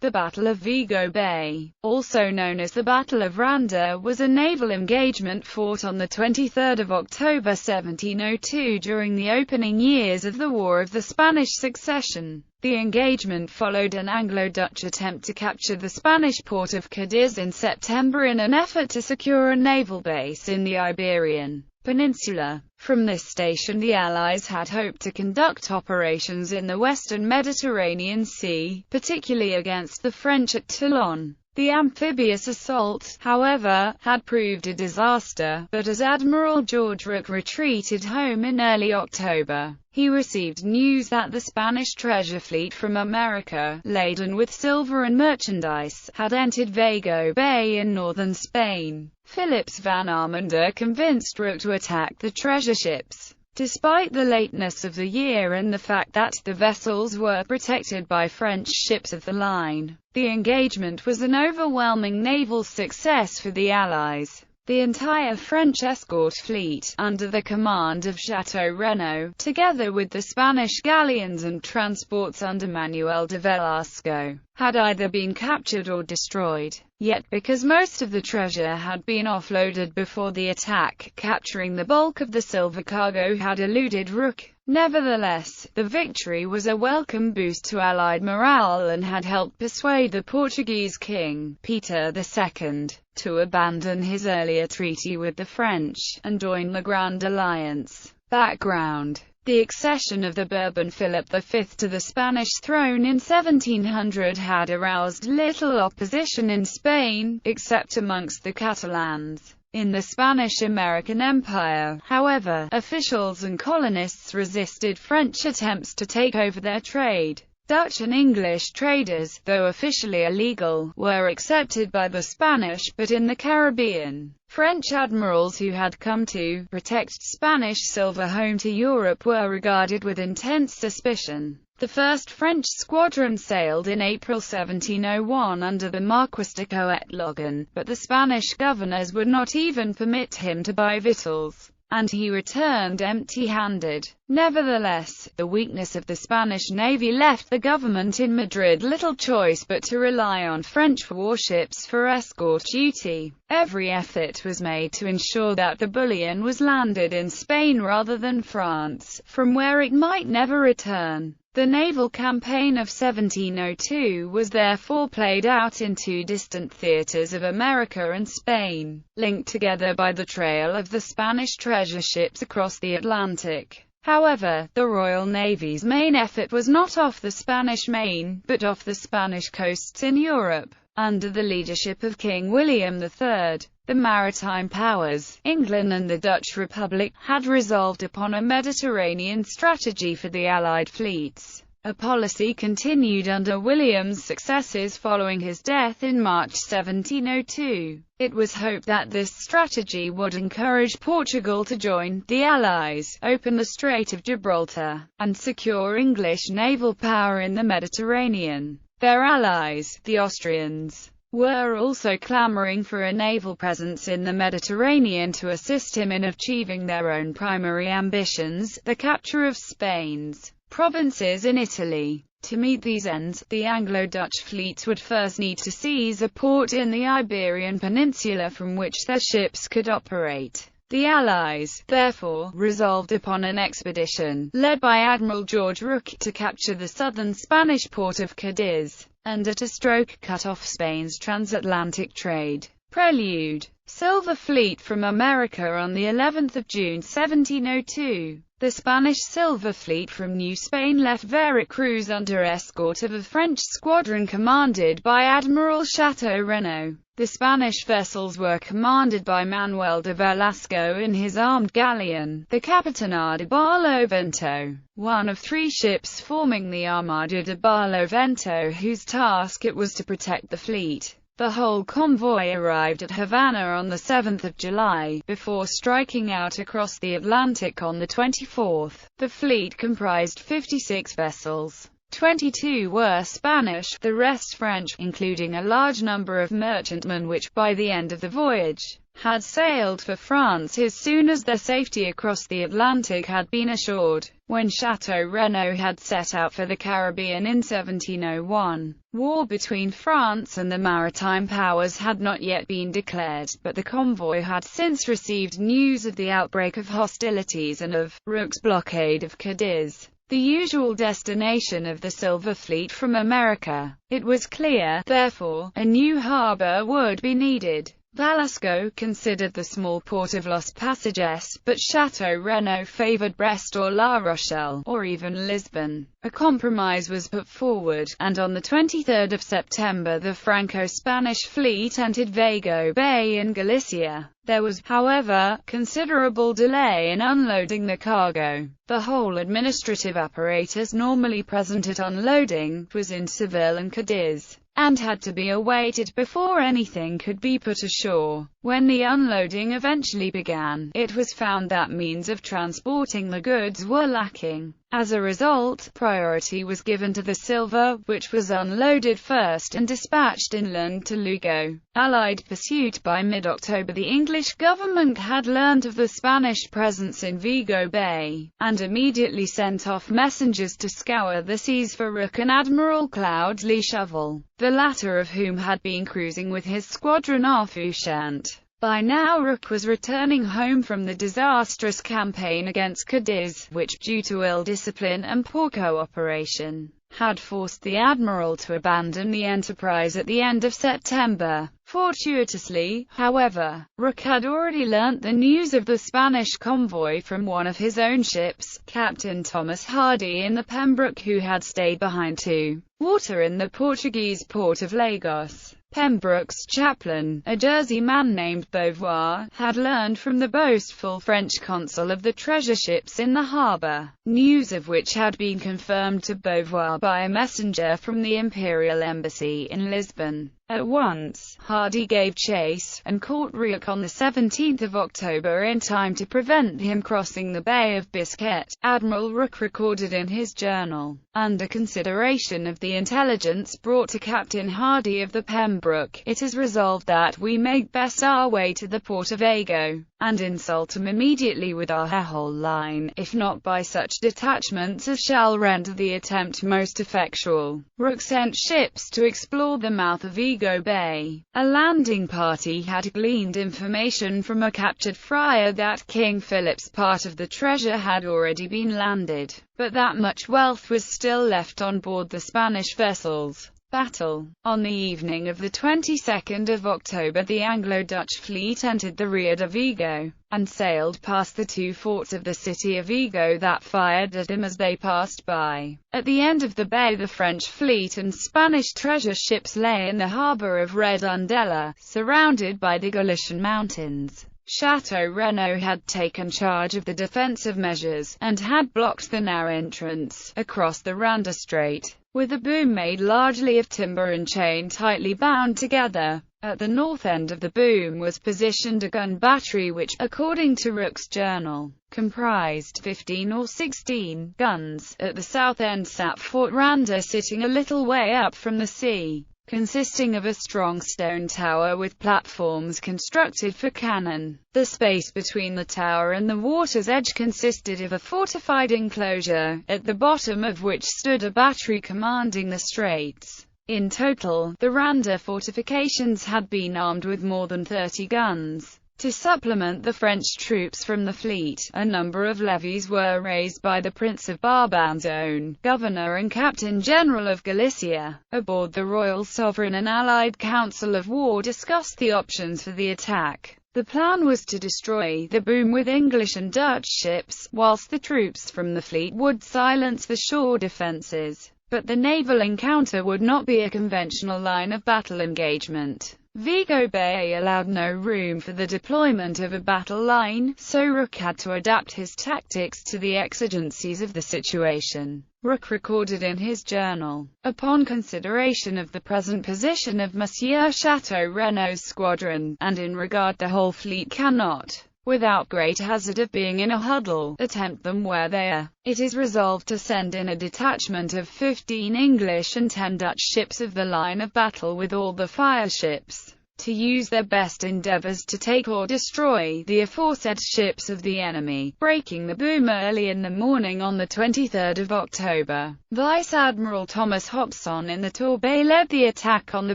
The Battle of Vigo Bay, also known as the Battle of Rande, was a naval engagement fought on 23 October 1702 during the opening years of the War of the Spanish Succession. The engagement followed an Anglo-Dutch attempt to capture the Spanish port of Cadiz in September in an effort to secure a naval base in the Iberian Peninsula. From this station the Allies had hoped to conduct operations in the western Mediterranean Sea, particularly against the French at Toulon. The amphibious assault, however, had proved a disaster, but as Admiral George Rooke retreated home in early October, he received news that the Spanish treasure fleet from America, laden with silver and merchandise, had entered Vigo Bay in northern Spain. Philips van Armanda convinced Rooke to attack the treasure ships. Despite the lateness of the year and the fact that the vessels were protected by French ships of the line, the engagement was an overwhelming naval success for the Allies. The entire French escort fleet, under the command of Chateau Renaud, together with the Spanish galleons and transports under Manuel de Velasco, had either been captured or destroyed. Yet because most of the treasure had been offloaded before the attack, capturing the bulk of the silver cargo had eluded Rooke. Nevertheless, the victory was a welcome boost to Allied morale and had helped persuade the Portuguese king, Peter II, to abandon his earlier treaty with the French, and join the Grand Alliance. Background: the accession of the Bourbon Philip V to the Spanish throne in 1700 had aroused little opposition in Spain, except amongst the Catalans. In the Spanish-American Empire, however, officials and colonists resisted French attempts to take over their trade. Dutch and English traders, though officially illegal, were accepted by the Spanish, but in the Caribbean, French admirals who had come to protect Spanish silver home to Europe were regarded with intense suspicion. The first French squadron sailed in April 1701 under the Marquis de Coetlogon, but the Spanish governors would not even permit him to buy victuals, and he returned empty-handed. Nevertheless, the weakness of the Spanish navy left the government in Madrid little choice but to rely on French warships for escort duty. Every effort was made to ensure that the bullion was landed in Spain rather than France, from where it might never return. The naval campaign of 1702 was therefore played out in two distant theaters of America and Spain, linked together by the trail of the Spanish treasure ships across the Atlantic. However, the Royal Navy's main effort was not off the Spanish Main, but off the Spanish coasts in Europe. Under the leadership of King William III, the maritime powers, England and the Dutch Republic, had resolved upon a Mediterranean strategy for the Allied fleets. A policy continued under William's successors following his death in March 1702. It was hoped that this strategy would encourage Portugal to join the Allies, open the Strait of Gibraltar, and secure English naval power in the Mediterranean. Their allies, the Austrians, were also clamoring for a naval presence in the Mediterranean to assist him in achieving their own primary ambitions, the capture of Spain's provinces in Italy. To meet these ends, the Anglo-Dutch fleets would first need to seize a port in the Iberian Peninsula from which their ships could operate. The Allies, therefore, resolved upon an expedition, led by Admiral George Rooke, to capture the southern Spanish port of Cadiz, and at a stroke cut off Spain's transatlantic trade. Prelude: Silver Fleet from America. On the 11th of June 1702, the Spanish Silver Fleet from New Spain left Veracruz under escort of a French squadron commanded by Admiral Chateau Renaud. The Spanish vessels were commanded by Manuel de Velasco in his armed galleon, the Capitana de Barlovento, one of three ships forming the Armada de Barlovento, whose task it was to protect the fleet. The whole convoy arrived at Havana on the 7th of July, before striking out across the Atlantic on the 24th. The fleet comprised 56 vessels. 22 were Spanish, the rest French, including a large number of merchantmen which, by the end of the voyage, had sailed for France as soon as their safety across the Atlantic had been assured. When Chateau Renaud had set out for the Caribbean in 1701, war between France and the maritime powers had not yet been declared, but the convoy had since received news of the outbreak of hostilities and of Rooke's blockade of Cadiz, the usual destination of the Silver Fleet from America. It was clear, therefore, a new harbor would be needed. Velasco considered the small port of Los Pasajes, but Chateau Renaud favored Brest or La Rochelle, or even Lisbon. A compromise was put forward, and on the 23rd of September the Franco-Spanish fleet entered Vigo Bay in Galicia. There was, however, considerable delay in unloading the cargo. The whole administrative apparatus normally present at unloading was in Seville and Cadiz, and had to be awaited before anything could be put ashore. When the unloading eventually began, it was found that means of transporting the goods were lacking. As a result, priority was given to the silver, which was unloaded first and dispatched inland to Lugo. Allied pursuit. By mid-October the English government had learned of the Spanish presence in Vigo Bay, and immediately sent off messengers to scour the seas for Rooke and Admiral Cloudesley Shovel, the latter of whom had been cruising with his squadron off Ushant. By now Rooke was returning home from the disastrous campaign against Cadiz, which, due to ill discipline and poor cooperation, had forced the admiral to abandon the enterprise at the end of September. Fortuitously, however, Rooke had already learnt the news of the Spanish convoy from one of his own ships, Captain Thomas Hardy in the Pembroke, who had stayed behind to water in the Portuguese port of Lagos. Pembroke's chaplain, a Jersey man named Beauvoir, had learned from the boastful French consul of the treasure ships in the harbour, news of which had been confirmed to Beauvoir by a messenger from the Imperial Embassy in Lisbon. At once, Hardy gave chase, and caught Rooke on the 17th of October in time to prevent him crossing the Bay of Biscay. Admiral Rooke recorded in his journal, under consideration of the intelligence brought to Captain Hardy of the Pembroke, it is resolved that we make best our way to the port of Vigo, and insult him immediately with our whole line, if not by such detachments as shall render the attempt most effectual. Rooke sent ships to explore the mouth of Vigo Bay. A landing party had gleaned information from a captured friar that King Philip's part of the treasure had already been landed, but that much wealth was still left on board the Spanish vessels. Battle. On the evening of the 22nd of October the Anglo-Dutch fleet entered the Rio de Vigo, and sailed past the two forts of the city of Vigo that fired at them as they passed by. At the end of the bay the French fleet and Spanish treasure ships lay in the harbour of Redondela, surrounded by the Galician mountains. Chateau Renaud had taken charge of the defensive measures, and had blocked the narrow entrance across the Rande Strait, with a boom made largely of timber and chain tightly bound together. At the north end of the boom was positioned a gun battery which, according to Rooke's journal, comprised 15 or 16 guns. At the south end sat Fort Rande, sitting a little way up from the sea, consisting of a strong stone tower with platforms constructed for cannon. The space between the tower and the water's edge consisted of a fortified enclosure, at the bottom of which stood a battery commanding the straits. In total, the Rande fortifications had been armed with more than 30 guns. To supplement the French troops from the fleet, a number of levies were raised by the Prince of Barbanzone, Governor and Captain General of Galicia. Aboard the Royal Sovereign an Allied Council of War discussed the options for the attack. The plan was to destroy the boom with English and Dutch ships, whilst the troops from the fleet would silence the shore defences. But the naval encounter would not be a conventional line of battle engagement. Vigo Bay allowed no room for the deployment of a battle line, so Rooke had to adapt his tactics to the exigencies of the situation. Rooke recorded in his journal, upon consideration of the present position of Monsieur Chateau Renaud's squadron, and in regard the whole fleet cannot, without great hazard of being in a huddle, attempt them where they are. It is resolved to send in a detachment of 15 English and 10 Dutch ships of the line of battle with all the fire ships, to use their best endeavors to take or destroy the aforesaid ships of the enemy, breaking the boom early in the morning on the 23rd of October. Vice Admiral Thomas Hobson in the Torbay led the attack on the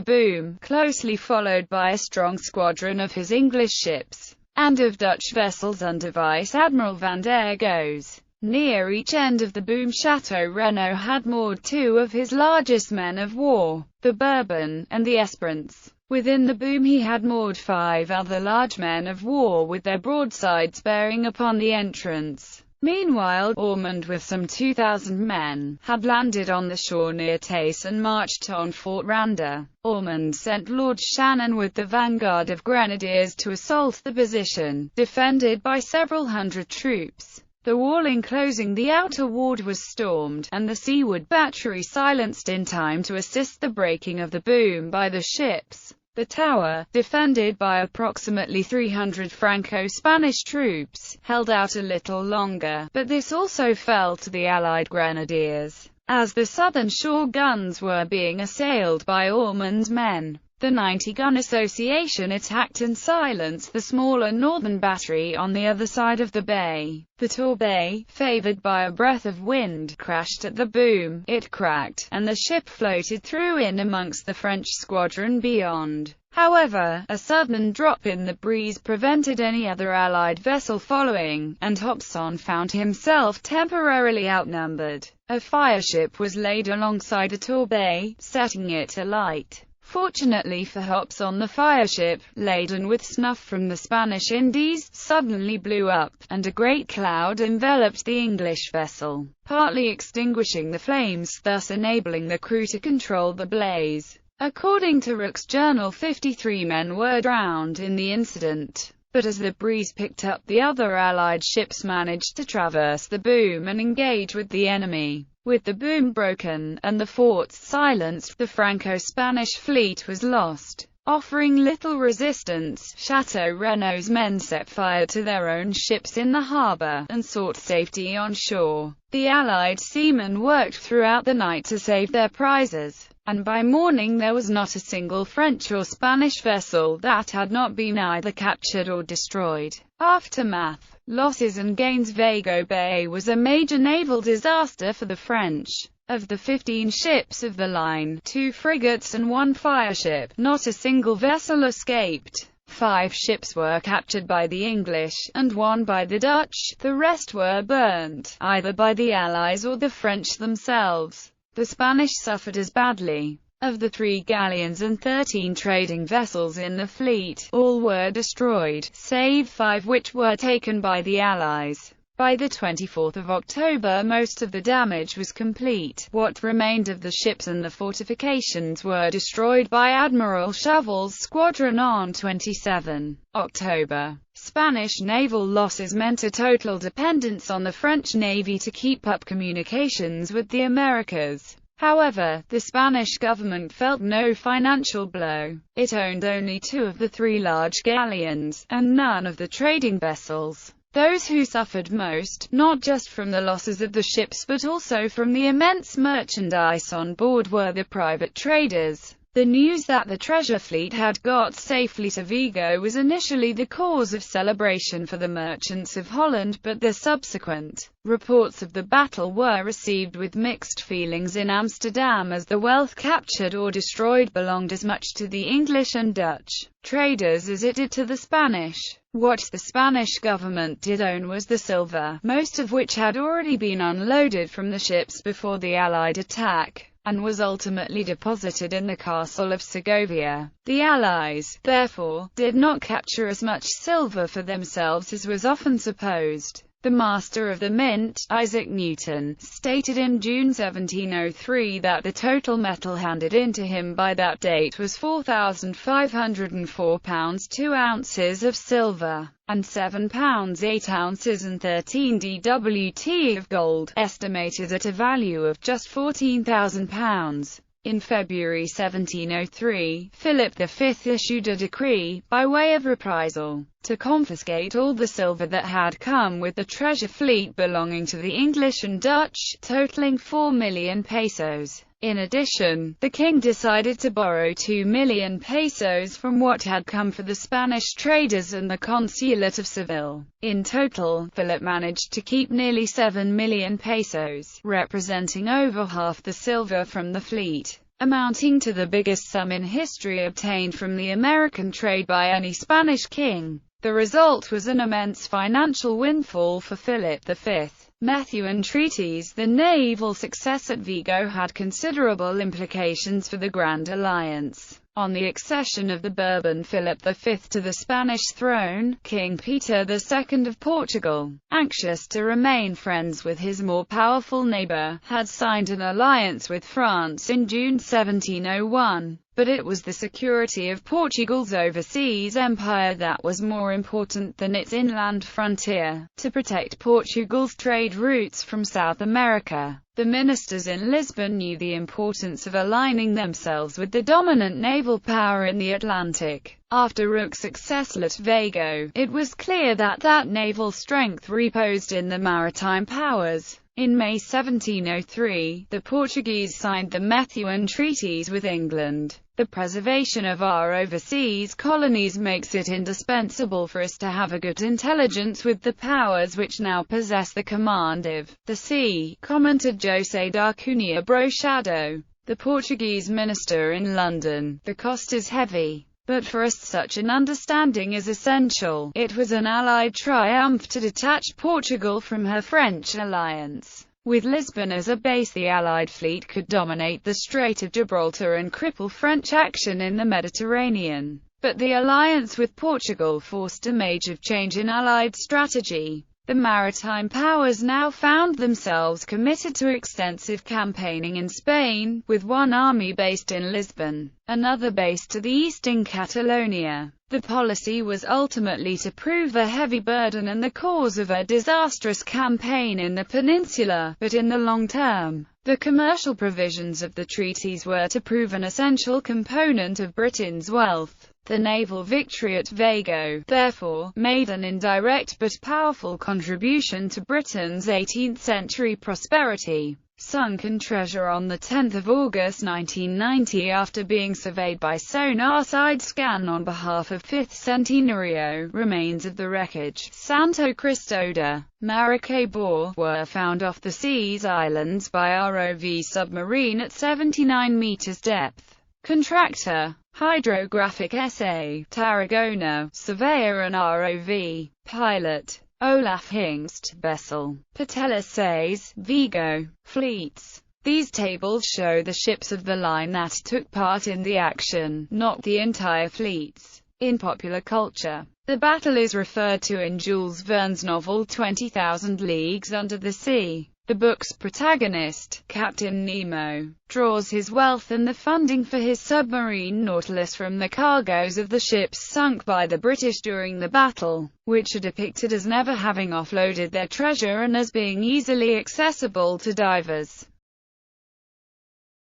boom, closely followed by a strong squadron of his English ships, and of Dutch vessels under Vice Admiral van der Goes. Near each end of the boom Chateau Renaud had moored two of his largest men of war, the Bourbon, and the Esperance. Within the boom he had moored 5 other large men of war with their broadsides bearing upon the entrance. Meanwhile, Ormond with some 2,000 men, had landed on the shore near Tace and marched on Fort Rande. Ormond sent Lord Shannon with the vanguard of grenadiers to assault the position, defended by several hundred troops. The wall enclosing the outer ward was stormed, and the seaward battery silenced in time to assist the breaking of the boom by the ships. The tower, defended by approximately 300 Franco-Spanish troops, held out a little longer, but this also fell to the Allied grenadiers, as the southern shore guns were being assailed by Ormond's men. The 90-gun Association attacked and silenced the smaller northern battery on the other side of the bay. The Torbay, favoured by a breath of wind, crashed at the boom, it cracked, and the ship floated through in amongst the French squadron beyond. However, a sudden drop in the breeze prevented any other Allied vessel following, and Hobson found himself temporarily outnumbered. A fireship was laid alongside the Torbay, setting it alight. Fortunately for Hobson, the fireship, laden with snuff from the Spanish Indies, suddenly blew up, and a great cloud enveloped the English vessel, partly extinguishing the flames, thus enabling the crew to control the blaze. According to Rook's journal, 53 men were drowned in the incident. But as the breeze picked up, the other Allied ships managed to traverse the boom and engage with the enemy. With the boom broken, and the forts silenced, the Franco-Spanish fleet was lost. Offering little resistance, Chateau Renaud's men set fire to their own ships in the harbour, and sought safety on shore. The Allied seamen worked throughout the night to save their prizes, and by morning there was not a single French or Spanish vessel that had not been either captured or destroyed. Aftermath. Losses and gains. Vigo Bay was a major naval disaster for the French. Of the 15 ships of the line, 2 frigates and 1 fireship, not a single vessel escaped. 5 ships were captured by the English, and 1 by the Dutch. The rest were burnt, either by the Allies or the French themselves. The Spanish suffered as badly. Of the 3 galleons and 13 trading vessels in the fleet, all were destroyed, save 5 which were taken by the Allies. By the 24th of October most of the damage was complete. What remained of the ships and the fortifications were destroyed by Admiral Chauvel's squadron on 27 October. Spanish naval losses meant a total dependence on the French Navy to keep up communications with the Americas. However, the Spanish government felt no financial blow. It owned only 2 of the 3 large galleons, and none of the trading vessels. Those who suffered most, not just from the losses of the ships but also from the immense merchandise on board, were the private traders. The news that the treasure fleet had got safely to Vigo was initially the cause of celebration for the merchants of Holland, but the subsequent reports of the battle were received with mixed feelings in Amsterdam, as the wealth captured or destroyed belonged as much to the English and Dutch traders as it did to the Spanish. What the Spanish government did own was the silver, most of which had already been unloaded from the ships before the Allied attack, and was ultimately deposited in the castle of Segovia. The Allies, therefore, did not capture as much silver for themselves as was often supposed. The Master of the Mint, Isaac Newton, stated in June 1703 that the total metal handed in to him by that date was 4,504 pounds 2 ounces of silver, and 7 pounds 8 ounces and 13 dwt of gold, estimated at a value of just £14,000. In February 1703, Philip V issued a decree, by way of reprisal, to confiscate all the silver that had come with the treasure fleet belonging to the English and Dutch, totaling 4 million pesos. In addition, the king decided to borrow 2 million pesos from what had come for the Spanish traders and the consulate of Seville. In total, Philip managed to keep nearly 7 million pesos, representing over half the silver from the fleet, amounting to the biggest sum in history obtained from the American trade by any Spanish king. The result was an immense financial windfall for Philip V. Methuen treaties. The naval success at Vigo had considerable implications for the Grand Alliance. On the accession of the Bourbon Philip V to the Spanish throne, King Peter II of Portugal, anxious to remain friends with his more powerful neighbour, had signed an alliance with France in June 1701. But it was the security of Portugal's overseas empire that was more important than its inland frontier. To protect Portugal's trade routes from South America, the ministers in Lisbon knew the importance of aligning themselves with the dominant naval power in the Atlantic. After Rooke's success at Vigo, it was clear that naval strength reposed in the maritime powers. In May 1703, the Portuguese signed the Methuen treaties with England. The preservation of our overseas colonies makes it indispensable for us to have a good intelligence with the powers which now possess the command of the sea, commented José da Cunha Brochado, the Portuguese minister in London. The cost is heavy, but for us such an understanding is essential. It was an Allied triumph to detach Portugal from her French alliance. With Lisbon as a base, the Allied fleet could dominate the Strait of Gibraltar and cripple French action in the Mediterranean. But the alliance with Portugal forced a major change in Allied strategy. The maritime powers now found themselves committed to extensive campaigning in Spain, with one army based in Lisbon, another based to the east in Catalonia. The policy was ultimately to prove a heavy burden and the cause of a disastrous campaign in the peninsula, but in the long term, the commercial provisions of the treaties were to prove an essential component of Britain's wealth. The naval victory at Vigo, therefore, made an indirect but powerful contribution to Britain's 18th-century prosperity. Sunken treasure. On 10 August 1990, after being surveyed by sonar side scan on behalf of 5th Centenario, remains of the wreckage Santo Cristo de Maracaibo were found off the Seas Islands by ROV submarine at 79 meters depth. Contractor, Hydrographic SA, Tarragona, surveyor and ROV, pilot, Olaf Hingst, vessel, Patella says, Vigo, fleets. These tables show the ships of the line that took part in the action, not the entire fleets. In popular culture, the battle is referred to in Jules Verne's novel 20,000 Leagues Under the Sea. The book's protagonist, Captain Nemo, draws his wealth and the funding for his submarine Nautilus from the cargoes of the ships sunk by the British during the battle, which are depicted as never having offloaded their treasure and as being easily accessible to divers.